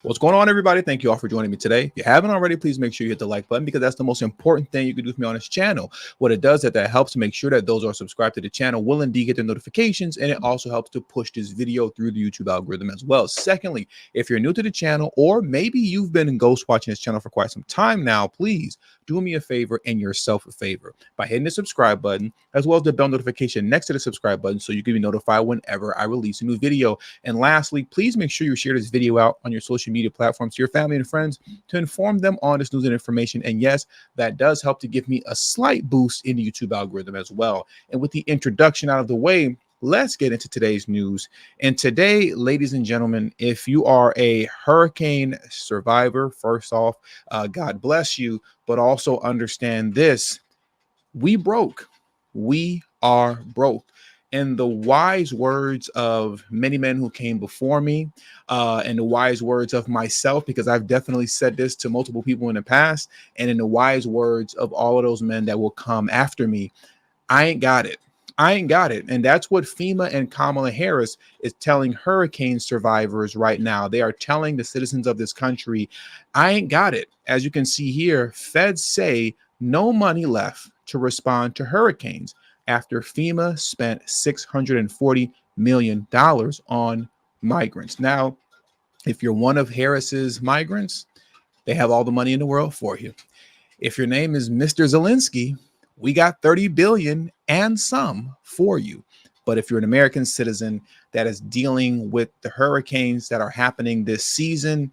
What's going on, everybody? Thank you all for joining me today. If you haven't already, please make sure you hit the like button because that's the most important thing you can do for me on this channel. What it does is that helps to make sure that those who are subscribed to the channel will indeed get the notifications, and it also helps to push this video through the YouTube algorithm as well. Secondly, if you're new to the channel, or maybe you've been ghost watching this channel for quite some time now, please do me a favor and yourself a favor by hitting the subscribe button as well as the bell notification next to the subscribe button so you can be notified whenever I release a new video. And lastly, please make sure you share this video out on your social media platforms to your family and friends to inform them on this news and information. And yes, that does help to give me a slight boost in the YouTube algorithm as well. And with the introduction out of the way, let's get into today's news. And today, ladies and gentlemen, if you are a hurricane survivor, first off, God bless you, but also understand this: we broke. We are broke. In the wise words of many men who came before me, and the wise words of myself, because I've definitely said this to multiple people in the past, and in the wise words of all of those men that will come after me, I ain't got it. I ain't got it. And that's what FEMA and Kamala Harris is telling hurricane survivors right now. They are telling the citizens of this country, I ain't got it. As you can see here, feds say no money left to respond to hurricanes after FEMA spent $640 million on migrants. Now, if you're one of Harris's migrants, they have all the money in the world for you. If your name is Mr. Zelensky, we got 30 billion and some for you. But if you're an American citizen that is dealing with the hurricanes that are happening this season,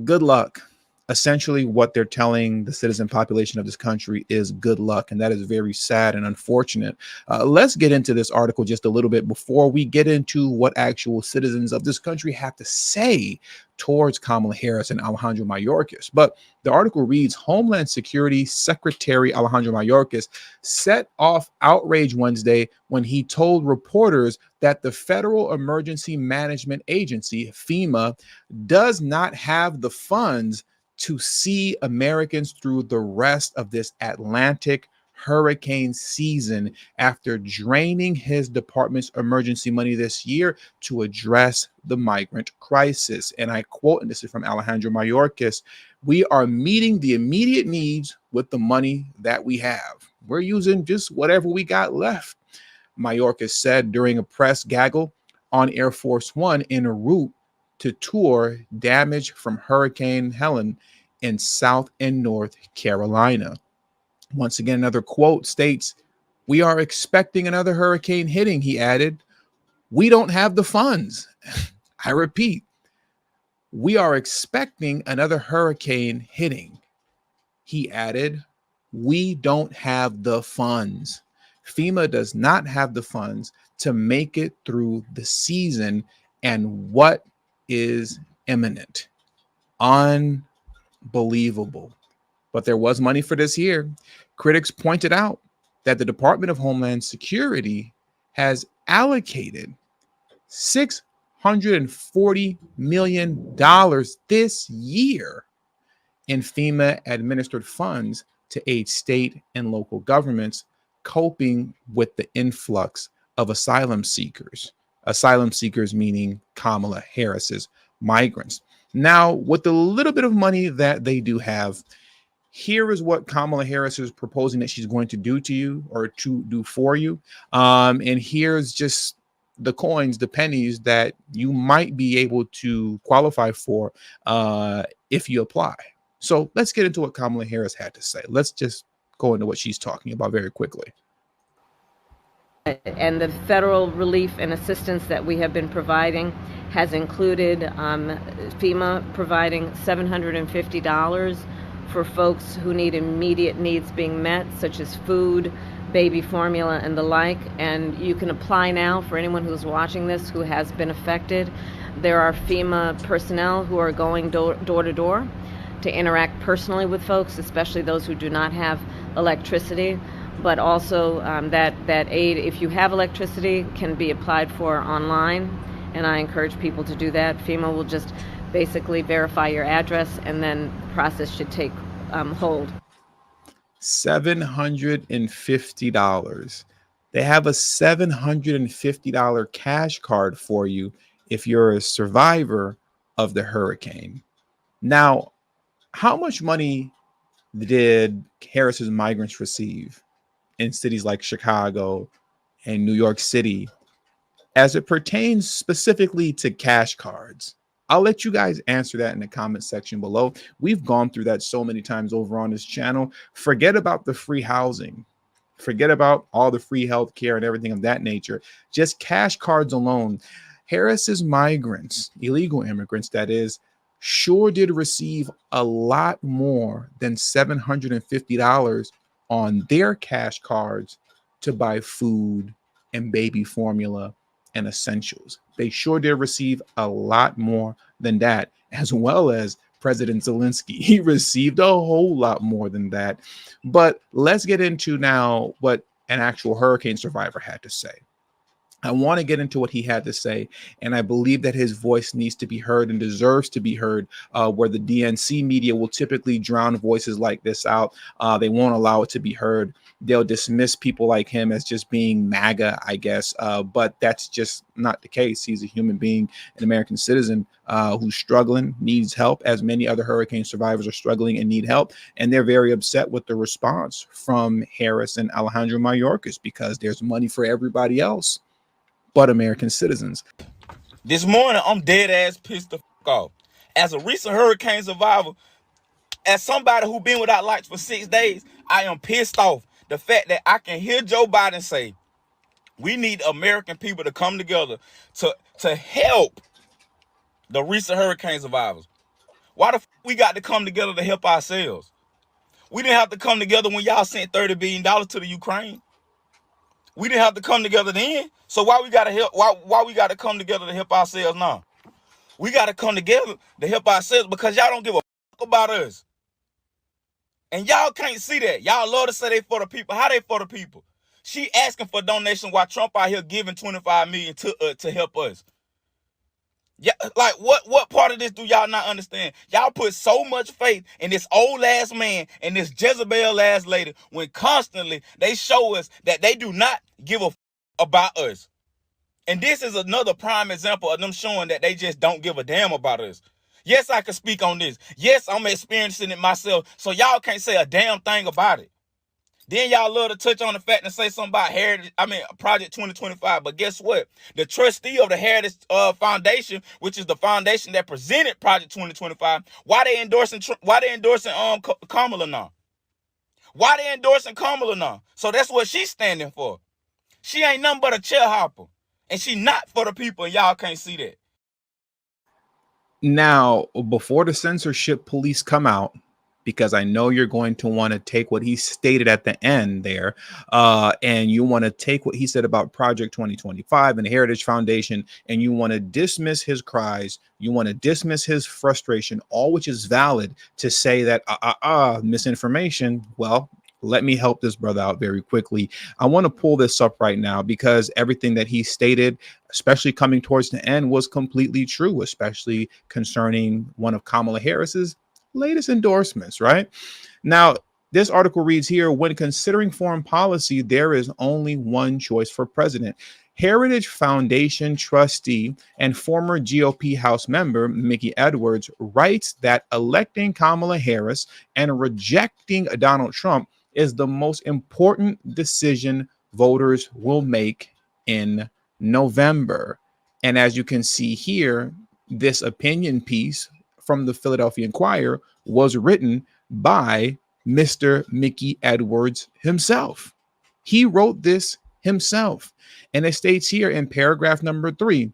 good luck. Essentially, what they're telling the citizen population of this country is good luck. And that is very sad and unfortunate. Let's get into this article just a little bit before we get into what actual citizens of this country have to say towards Kamala Harris and Alejandro Mayorkas. But the article reads, Homeland Security Secretary Alejandro Mayorkas set off outrage Wednesday when he told reporters that the Federal Emergency Management Agency, FEMA, does not have the funds to see Americans through the rest of this Atlantic hurricane season after draining his department's emergency money this year to address the migrant crisis. And I quote, and this is from Alejandro Mayorkas, we are meeting the immediate needs with the money that we have. We're using just whatever we got left, Mayorkas said during a press gaggle on Air Force One en route to tour damage from Hurricane Helene in South and North Carolina. Once again, another quote states, we are expecting another hurricane hitting, he added. We don't have the funds. I repeat, we are expecting another hurricane hitting. He added, we don't have the funds. FEMA does not have the funds to make it through the season and what is imminent. Unbelievable. But there was money for this year. Critics pointed out that the Department of Homeland Security has allocated $640 million this year in FEMA administered funds to aid state and local governments coping with the influx of asylum seekers. Asylum seekers meaning Kamala Harris's migrants. Now, with the little bit of money that they do have, here is what Kamala Harris is proposing that she's going to do to you or to do for you. And here's just the coins, the pennies that you might be able to qualify for if you apply. So let's get into what Kamala Harris had to say. Let's just go into what she's talking about very quickly. And the federal relief and assistance that we have been providing has included FEMA providing $750 for folks who need immediate needs being met, such as food, baby formula, and the like. And you can apply now for anyone who's watching this who has been affected. There are FEMA personnel who are going door to door to interact personally with folks, especially those who do not have electricity. But also that aid, if you have electricity, can be applied for online, and I encourage people to do that. FEMA will just basically verify your address, and then the process should take hold. $750. They have a $750 cash card for you if you're a survivor of the hurricane. Now, how much money did Harris's migrants receive in cities like Chicago and New York City as it pertains specifically to cash cards? I'll let you guys answer that in the comment section below. We've gone through that so many times over on this channel. Forget about the free housing. Forget about all the free health care and everything of that nature. Just cash cards alone. Harris's migrants, illegal immigrants, that is, sure did receive a lot more than $750 on their cash cards to buy food and baby formula and essentials. They sure did receive a lot more than that, as well as President Zelensky. He received a whole lot more than that. But let's get into now what an actual hurricane survivor had to say. I want to get into what he had to say, and I believe that his voice needs to be heard and deserves to be heard, where the DNC media will typically drown voices like this out. They won't allow it to be heard. They'll dismiss people like him as just being MAGA, I guess, but that's just not the case. He's a human being, an American citizen who's struggling, needs help, as many other hurricane survivors are struggling and need help, and they're very upset with the response from Harris and Alejandro Mayorkas because there's money for everybody else but American citizens. This morning, I'm dead ass pissed the fuck off. As a recent hurricane survivor, as somebody who been without lights for 6 days, I am pissed off. The fact that I can hear Joe Biden say, we need American people to come together to help the recent hurricane survivors. Why the fuck we got to come together to help ourselves? We didn't have to come together when y'all sent $30 billion to the Ukraine. We didn't have to come together then. So why we gotta help? Why we gotta come together to help ourselves now? We gotta come together to help ourselves because y'all don't give a fuck about us. And y'all can't see that. Y'all love to say they for the people. How they for the people? She asking for donation while Trump out here giving $25 million to help us. Yeah, like what part of this do y'all not understand? Y'all put so much faith in this old ass man and this Jezebel ass lady when constantly they show us that they do not give a about us. And this is another prime example of them showing that they just don't give a damn about us. Yes, I can speak on this. Yes, I'm experiencing it myself, so y'all can't say a damn thing about it. Then y'all love to touch on the fact and say something about Project 2025. But guess what? The trustee of the Heritage Foundation, which is the foundation that presented Project 2025, why they endorsing Kamala now? Why they endorsing Kamala now? So that's what she's standing for. She ain't nothing but a chair hopper. And she not for the people, and y'all can't see that. Now, before the censorship police come out, because I know you're going to want to take what he stated at the end there, and you want to take what he said about Project 2025 and the Heritage Foundation, and you want to dismiss his cries, you want to dismiss his frustration, all which is valid, to say that misinformation. Well, let me help this brother out very quickly. I want to pull this up right now because everything that he stated, especially coming towards the end, was completely true, especially concerning one of Kamala Harris's latest endorsements. Right now, this article reads here: when considering foreign policy, there is only one choice for president. Heritage Foundation trustee and former GOP House member Mickey Edwards writes that electing Kamala Harris and rejecting Donald Trump is the most important decision voters will make in November. And as you can see here, this opinion piece from the Philadelphia Inquirer was written by Mr. Mickey Edwards himself. He wrote this himself. And it states here in paragraph number 3,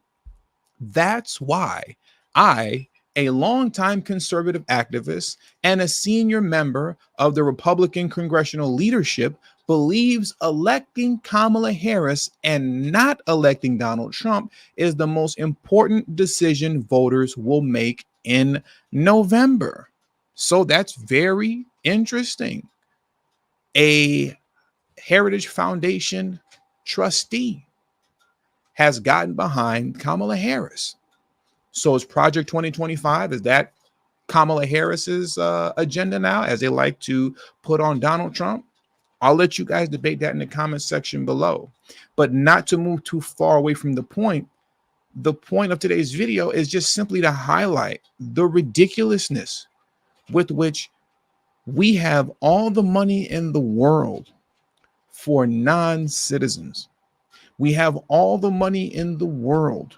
that's why I, a longtime conservative activist and a senior member of the Republican congressional leadership, believes electing Kamala Harris and not electing Donald Trump is the most important decision voters will make in November. So that's very interesting. A Heritage Foundation trustee has gotten behind Kamala Harris. So is Project 2025, is that Kamala Harris's agenda now, as they like to put on Donald Trump? I'll let you guys debate that in the comment section below. But not to move too far away from the point, the point of today's video is just simply to highlight the ridiculousness with which we have all the money in the world for non-citizens. We have all the money in the world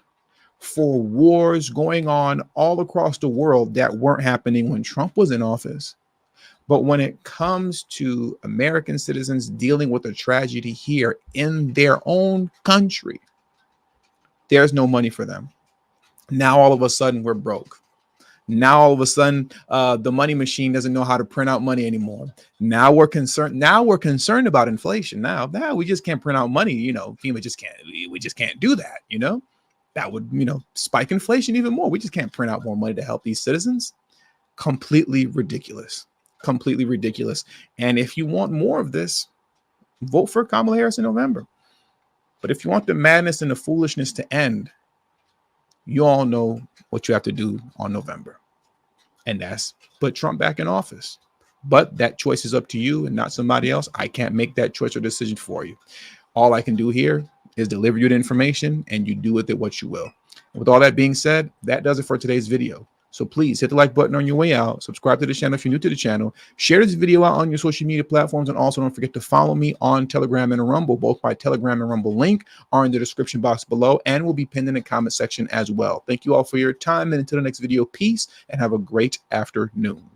for wars going on all across the world that weren't happening when Trump was in office. But when it comes to American citizens dealing with a tragedy here in their own country, there's no money for them. Now, all of a sudden, we're broke. Now, all of a sudden, the money machine doesn't know how to print out money anymore. Now we're concerned. Now we're concerned about inflation. Now we just can't print out money. FEMA just can't. We just can't do that. That would spike inflation even more. We just can't print out more money to help these citizens. Completely ridiculous. Completely ridiculous. And if you want more of this, vote for Kamala Harris in November. But if you want the madness and the foolishness to end, you all know what you have to do on November. And that's put Trump back in office. But that choice is up to you and not somebody else. I can't make that choice or decision for you. All I can do here is deliver you the information, and you do with it what you will. And with all that being said, that does it for today's video. So please hit the like button on your way out. Subscribe to the channel if you're new to the channel. Share this video out on your social media platforms. And also don't forget to follow me on Telegram and Rumble. Both my Telegram and Rumble link are in the description box below and will be pinned in the comment section as well. Thank you all for your time. And until the next video, peace and have a great afternoon.